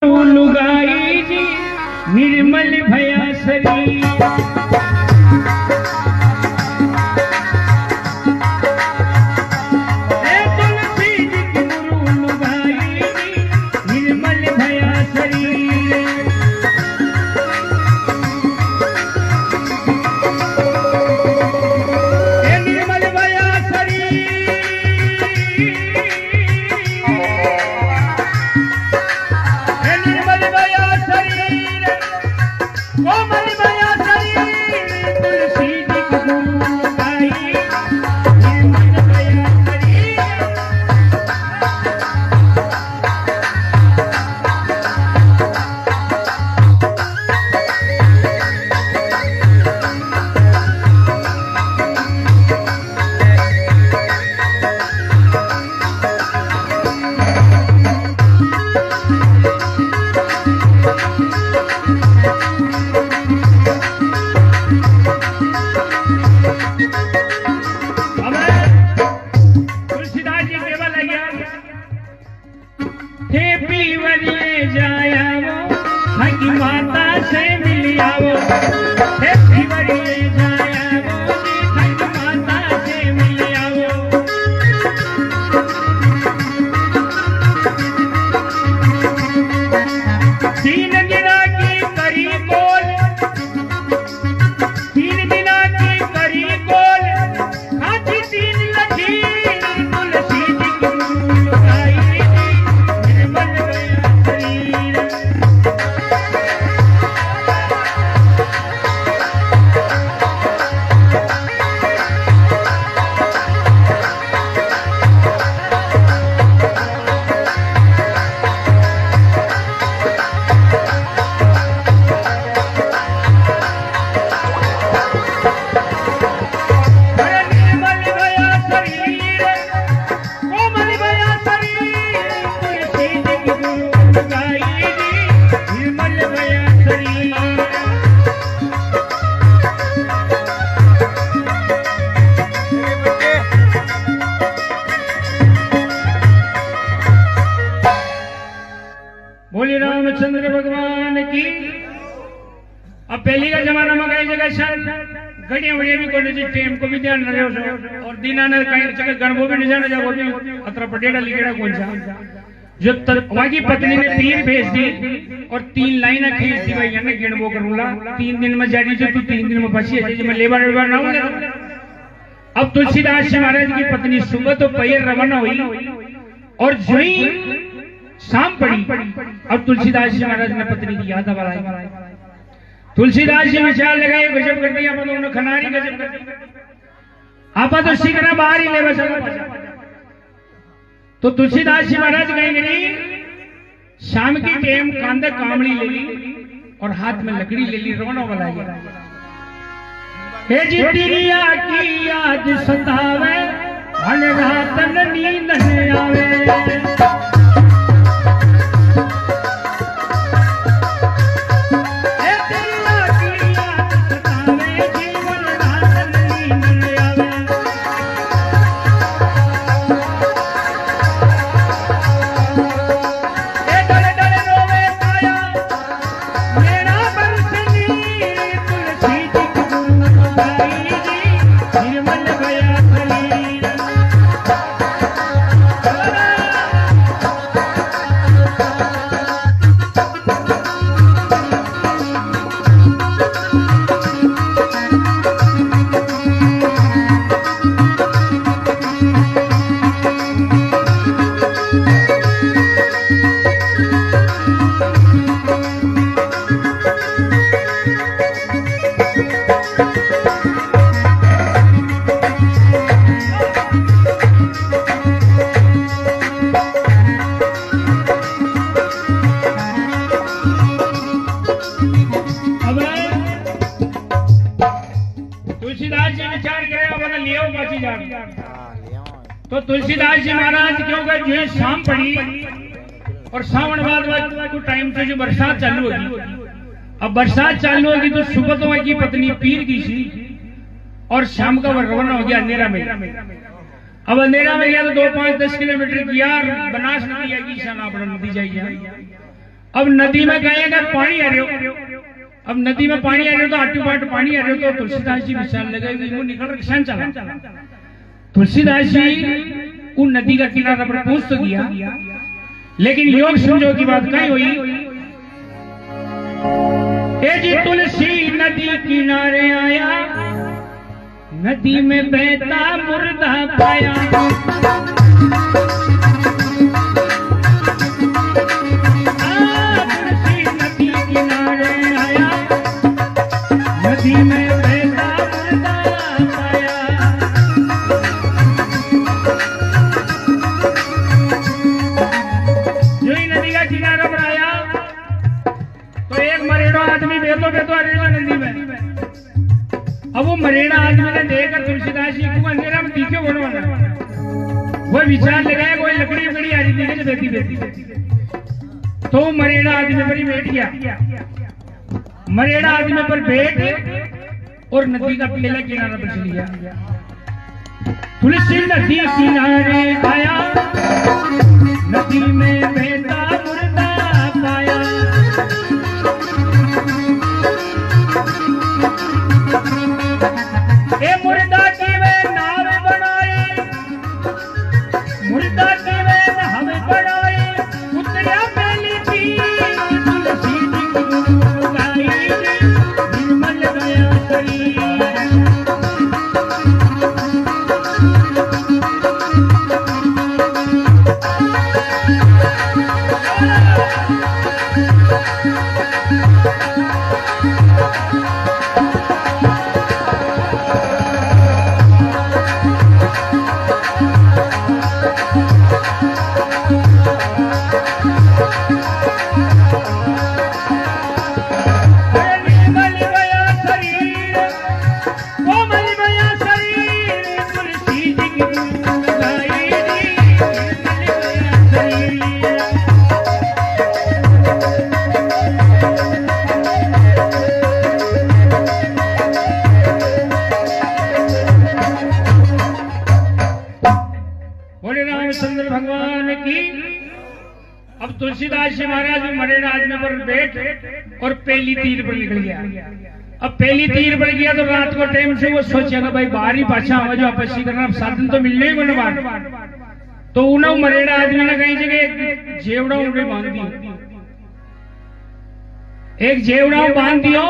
लुगाई जी निर्मल भया शरीर बोली रामचंद्र भगवान की। अब पहली का जमाना में कई जगह सर गड़िया बढ़िया भी कोने जी टेम को भी ध्यान रहे हो और दीना ने कई जगह गणबो भी नहीं जाना जा वो भी अतर पटेड़ा लिखेड़ा कौन सा जो वहां की पत्नी ने पीर भेज दी और 3 लाइन खींच दी भाई ने गिणबो करूंगा 3 दिन में जानी जो तू 3 दिन में बची है मैं लेबर वेबर ना हूं। अब तुलसीदास जी महाराज की पत्नी सुबह तो पैर रवाना हुई और जो ही शाम पड़ी और तुलसीदास जी महाराज ने पत्नी की याद आई। तुलसीदास जी विचार लगाए गजब कर दिया मतलब खनारी गजब कर दिया आपा तो सीखना बाहर ही ले बचा। तो तुलसीदास जी महाराज कहेंगे शाम की टेम कांदा कामड़ी ले ली और हाथ में लकड़ी ले ली रोना वाला हे जी तिरिया की याद सतावे मन रात नींद न आवे तो तुलसीदास जी महाराज क्यों गए जो शाम पड़ी और सावन बाद को टाइम से जो बरसात चालू होगी। अब बरसात चालू होगी तो सुबह तो की पत्नी पीर की थी और शाम का रवाना हो गया अंधेरा में। अब अंधेरा में गया तो 2-5-10 किलोमीटर किया बनास नदी आएगी शाना नदी जाइए। अब नदी में गए अगर पानी आ रहे हो, अब नदी में पानी आ रहे हो तो आटू पाट पानी आ रहे हो तो तुलसीदास जी विचार लगे वो निकल रहे चला। तुलसीदास जी उन नदी का किनारा पर पहुंच तो गया, लेकिन योग संजोग की बात कहीं हुई। ए जी तुलसी नदी किनारे आया, नदी में बहता मुर्दा पाया। तुलसी नदी किनारे आया, नदी में बहता मुर्दा पाया। जो ही नदी का किनारा पर आया तो एक मरेड़ा आदमी बेतो बेतो आ रहा नदी में। अब वो मरेड़ा आदमी ने देखकर तुलसीदास जी को अंधेरा में दिखे बनवाना, वो विचार लगाया कोई लकड़ी उकड़ी आ रही थी बेती बेती, तो मरेड़ा आदमी पर ही बैठ गया। मरेड़ा आदमी पर बैठ और नदी का पहला किनारा पर चल गया। तुलसी नदी किनारे आया, नदी में बहता मुर्दा पाया। ए मुर्दा की वे नाव बनाई, मुर्दा की वे नाव बनाई, उतरिया पहली थी तुलसी जी गुरु गाई, निर्मल गया शरीर। रामचंद्र भगवान की। अब तुलसीदास जी महाराज मरेड़ा आदमी पर बैठ और पहली तीर पर निकल गया। अब पहली तीर पर गया तो रात को टाइम से वो सोचेगा भाई बाहर ही पाछा आवाज आपसी करना, साधन तो मिलने ही बात। तो उन्हें मरेड़ा आदमी ने कहीं जगह जेवड़ा उड़े बांध दिया, एक जेवड़ा बांध दियो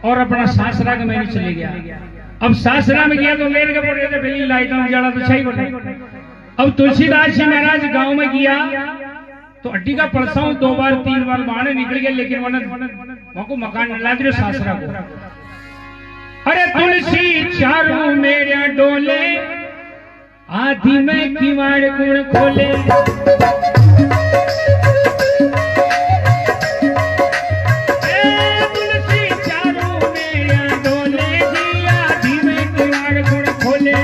और अपना सासरा के मेरे चले गया। अब सासरा में गया तो मेरे के पड़े थे पहली लाइट उजाला तो सही बने। अब तुलसीदास जी महाराज गांव में गया तो अड्डी का परसाऊ 2 बार 3 बार बाहर निकल गया, लेकिन वहां को मकान ला दियो सासरा को। अरे तुलसी चारों मेरे डोले, आधी में किवाड़ गुण खोले। तुलसी चारों मेरे डोले जी, आधी में किवाड़ गुण खोले।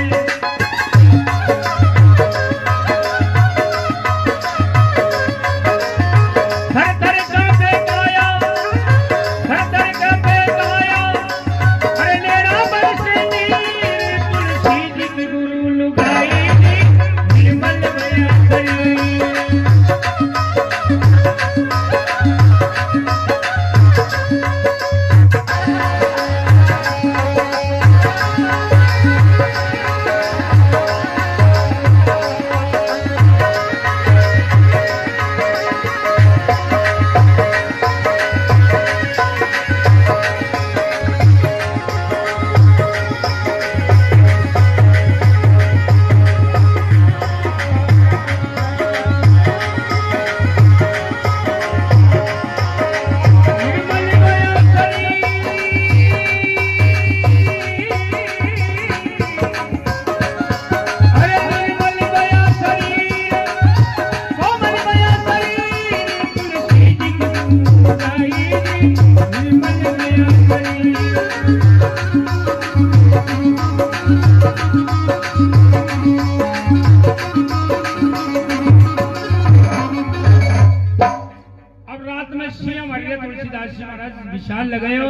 विशाल लगायो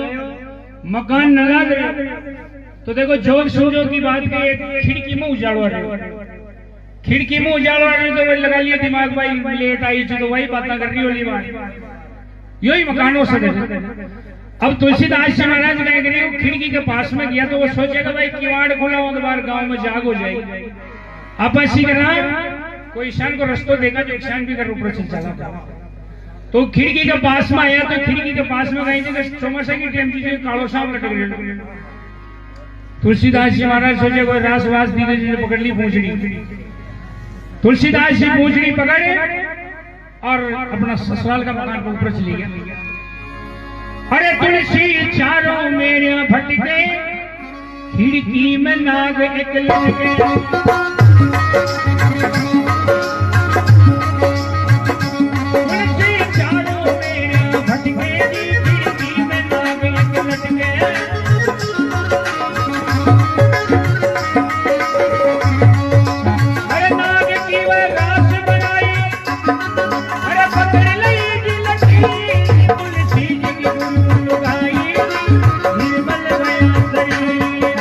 मकान न लाग रहे तो देखो जोग सूजो की बात कही, खिड़की में उजाड़ो आ रहे, खिड़की में उजाड़ो आ रहे तो वही लगा लिया दिमाग भाई लेट आई थी तो वही बात कर रही होली बात। यो ही मकान हो सके। अब तुलसीदास जी महाराज कह गए वो खिड़की के पास में गया तो वो सोचेगा भाई किवाड़ खुला हो तो बार गांव में जाग हो जाएगी। अब ऐसी करना कोई ईशान को रस्तो देखा जो ईशान भी कर ऊपर से चला तो खिड़की के पास में आया तो खिड़की के पास में गई थी चौमासा की टेम जी कालो सांप लटक गए। तुलसीदास जी महाराज सोचे कोई रास वास दी गई पकड़ ली पूंछड़ी। तुलसीदास जी पूंछड़ी पकड़े और अपना ससुराल का मकान को ऊपर चली गया। अरे तुलसी चारों मेरे भटके खिड़की में नाग एक लटके। तुलसी चारों मेरे भटके खिड़की में नाग एक लटके। अरे नाग की वह रास बनाई अरे पकड़ ली जी लटकी तुलसी जी की गुल गाई निर्मल गया शरीर।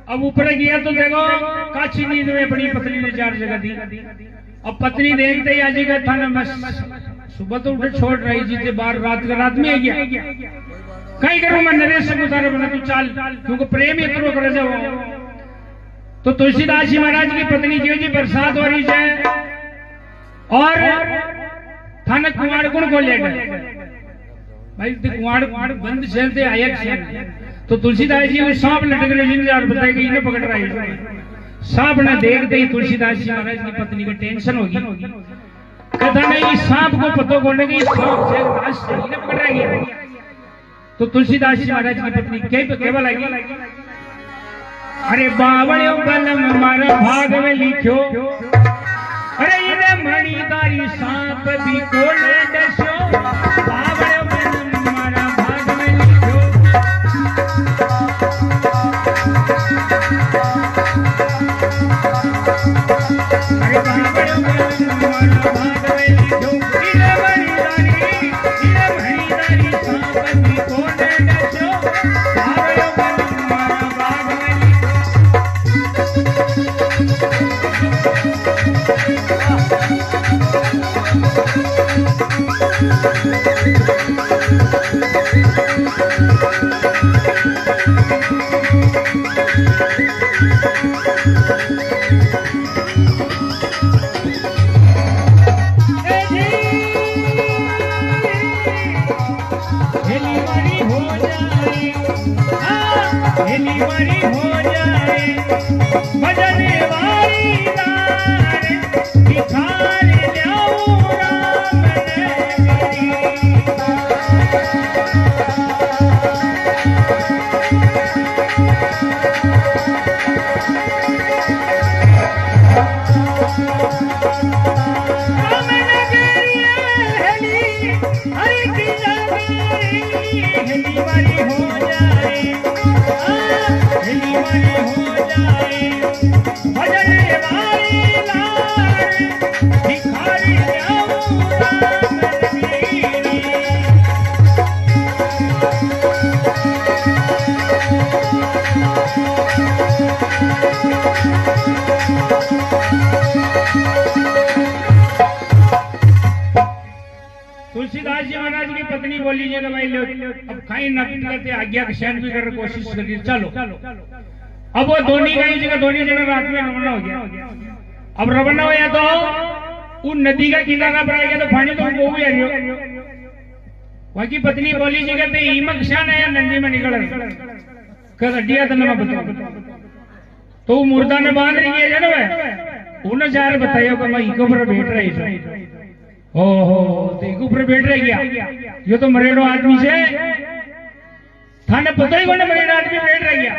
अब ऊपर गया तो देखो काची नींद में बड़ी पत्नी ने 4 जगह दी। अब पत्नी देखते ही आज का था ना बस सुबह तो उठे छोड़ रही जी बार रात में गया कहीं करूं मैं नरेश से उतारे बना तू चाल क्योंकि प्रेम इतना कर जाओ। तो तुलसीदास जी महाराज की पत्नी क्यों जी बरसात हो रही है और थाना कुमार कौन खोलेगा भाई कुमार बंद चलते आया। तो तुलसीदास जी सांप लटक रहे और बताएगा इन्हें पकड़ रहा है। सांप ने देखते ही तुलसीदास जी महाराज की पत्नी को टेंशन होगी। कथा नहीं सांप को पतो खोलने की इन्हें पकड़ रहा है। तो तुलसीदास जी महाराज की पत्नी केवल आएगी अरे बावड़े बलम मारा भाग में लिखो अरे इन्हें मणिदारी सांप भी कोले दसो बावड़े बलम मारा भाग में लिखो। अरे बावड़े बलम मारा भाग में लिखो इन्हें मणिदारी सांप भी कोले दसो बावड़े बलम मारा भाग में लिखो। हेलीवारी हो जाए भजने वाली लाल भिखार ल्याऊं राम नगरी। राम नगरी हेली हरि की नगरी हेलीवारी हो जाए हेलीवारी हो जाए भजने वाली लाल भिखारी ल्याऊं राम नगरी। तुलसीदास जी महाराज की पत्नी बोली कि भाई अब कहीं न पीते आज्ञा के शयन भी कर कोशिश करिए चलो। अब वो दोनों जगह रात में रवाना हो गया। अब रवाना हो गया तो उन नदी का किनारा पर आ गया तो पानी तो वो भी आ रही वहां की पत्नी बोली जी कहते ईमक शान है नंदी में निकल कर हड्डिया तो बता तो मुर्दा ने बांध रही है जन उन्हें जार बताया कि मैं इको पर बैठ रही ओहो तो ऊपर बैठ रह गया ये तो मरेड़ो आदमी से थाने पता ही कोने मरेड़ो आदमी बैठ रह गया।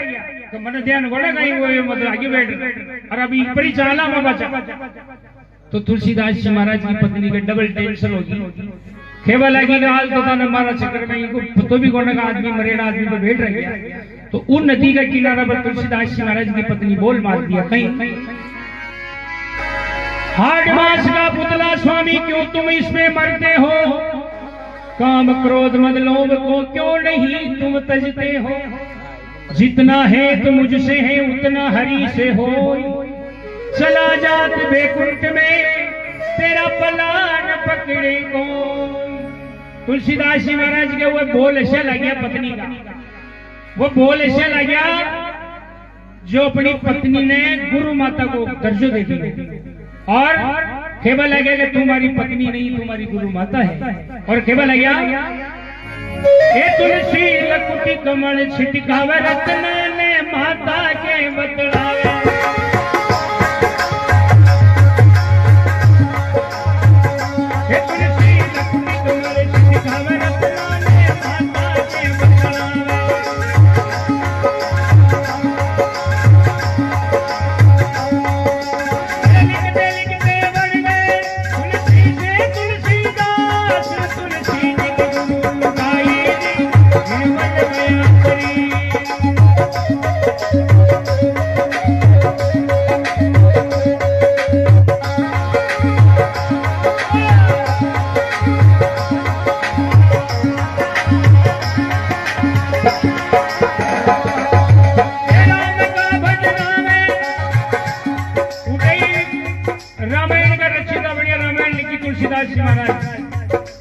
तो मैंने ध्यान बोला कहीं वो मतलब आगे बैठ और अभी ऊपर ही चाला मैं बचा। तो तुलसीदास जी महाराज की पत्नी के डबल टेंशन होगी, खेवा लगी हाल तो था हमारा चक्कर में इनको तो भी कोने का आदमी मरेड़ा आदमी तो बैठ रह गया। तो उन नदी का किनारा पर तुलसीदास जी महाराज की पत्नी बोल मार दिया कहीं, हाड मास का पुतला स्वामी क्यों तुम इसमें मरते हो, काम क्रोध मद लोभ को क्यों नहीं तुम तजते हो, जितना है तो मुझसे है उतना हरि से हो, चला जात बैकुंठ में तेरा पलान पकड़े को। तुलसीदास जी महाराज के वो बोल ऐसा लग गया पत्नी का, वो बोल ऐसा लग गया जो अपनी पत्नी ने गुरु माता को दर्जो दे दिया और खेबा लगे कि तुम्हारी पत्नी नहीं तुम्हारी गुरु माता है। और खेबा लग गया ए तुलसी लकुटी कमल छिटकावे रत्न ने माता के बतलावे,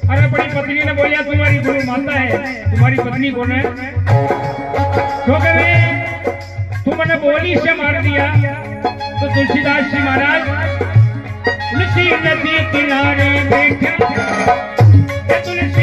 अरे अपनी पत्नी ने बोलिया तुम्हारी गुरु माता है, तुम्हारी पत्नी कौन है, क्योंकि तुमने बोली से मार दिया। तो तुलसीदास जी महाराज तुलसी नदी किनारे बैठे, तुलसी